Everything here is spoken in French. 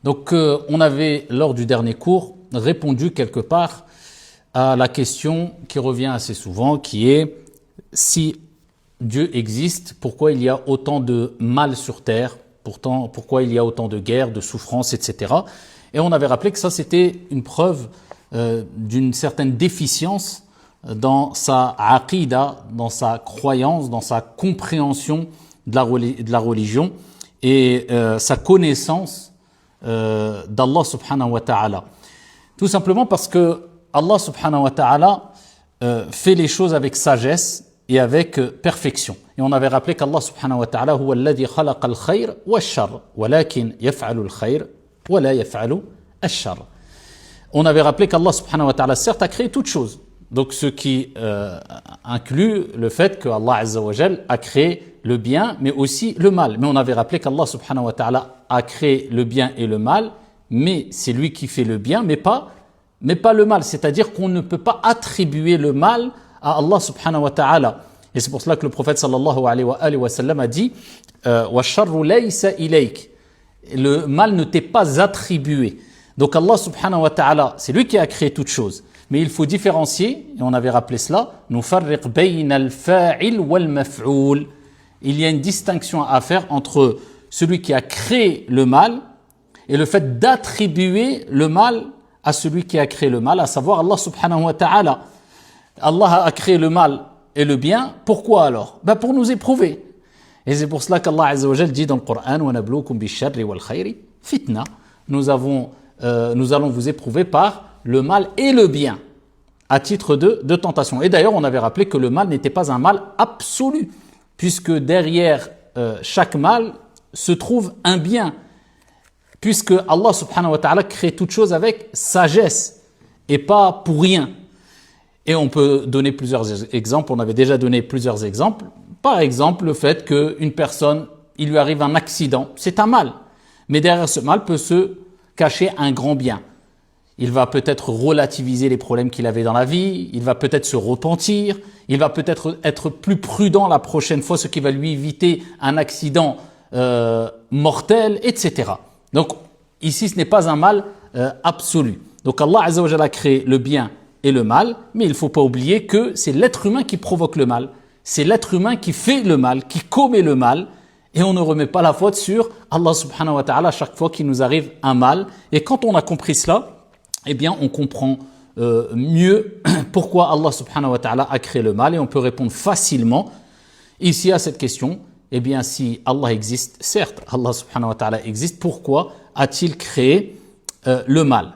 Donc on avait lors du dernier cours répondu quelque part à la question qui revient assez souvent, qui est si Dieu existe, pourquoi il y a autant de mal sur terre, pourquoi il y a autant de guerres, de souffrances, etc. Et on avait rappelé que ça c'était une preuve d'une certaine déficience dans sa aqida, dans sa croyance, dans sa compréhension de la religion et sa connaissance d'Allah subhanahu wa ta'ala. Tout simplement parce que Allah subhanahu wa ta'ala fait les choses avec sagesse et avec perfection. Et on avait rappelé qu'Allah subhanahu wa ta'ala huwa alladhi khalaqa al-khayr wa al-sharr walakin yaf'alu al-khayr wa la yaf'alu al-sharr. On avait rappelé qu'Allah subhanahu wa ta'ala certes a créé toutes choses. Donc ce qui inclut le fait que Allah azza wa jal a créé le bien mais aussi le mal. Mais on avait rappelé qu'Allah subhanahu wa ta'ala a créé le bien et le mal, mais c'est lui qui fait le bien mais pas le mal. C'est-à-dire qu'on ne peut pas attribuer le mal à Allah subhanahu wa ta'ala. Et c'est pour cela que le prophète sallallahu alayhi wa sallam a dit wa sharru laysa ilayk. Le mal ne t'est pas attribué. Donc Allah subhanahu wa ta'ala, c'est lui qui a créé toutes choses. Mais il faut différencier, et on avait rappelé cela, nufarriq bayna al-fa'il wal-maf'oul. Il y a une distinction à faire entre celui qui a créé le mal et le fait d'attribuer le mal à celui qui a créé le mal, à savoir Allah subhanahu wa ta'ala. Allah a créé le mal et le bien, pourquoi alors? Pour nous éprouver. Et c'est pour cela qu'Allah azza wa jal dit dans le Coran wa nabluukum bish-sharri wal khayri fitna. Nous allons vous éprouver par le mal et le bien à titre de tentation. Et d'ailleurs, on avait rappelé que le mal n'était pas un mal absolu, puisque derrière chaque mal se trouve un bien, puisque Allah subhanahu wa ta'ala crée toutes choses avec sagesse et pas pour rien. Et on peut donner plusieurs exemples, on avait déjà donné plusieurs exemples. Par exemple, le fait qu'une personne, il lui arrive un accident, c'est un mal. Mais derrière ce mal peut se cacher un grand bien. Il va peut-être relativiser les problèmes qu'il avait dans la vie, il va peut-être se repentir, il va peut-être être plus prudent la prochaine fois, ce qui va lui éviter un accident mortel, etc. Donc ici, ce n'est pas un mal absolu. Donc Allah azza wa jalla a créé le bien et le mal, mais il ne faut pas oublier que c'est l'être humain qui provoque le mal. C'est l'être humain qui fait le mal, qui commet le mal, et on ne remet pas la faute sur Allah subhanahu wa ta'ala à chaque fois qu'il nous arrive un mal. Et quand on a compris cela, eh bien on comprend mieux pourquoi Allah subhanahu wa ta'ala a créé le mal, et on peut répondre facilement ici à cette question. Eh bien si Allah existe, certes Allah subhanahu wa ta'ala existe, pourquoi a-t-il créé le mal?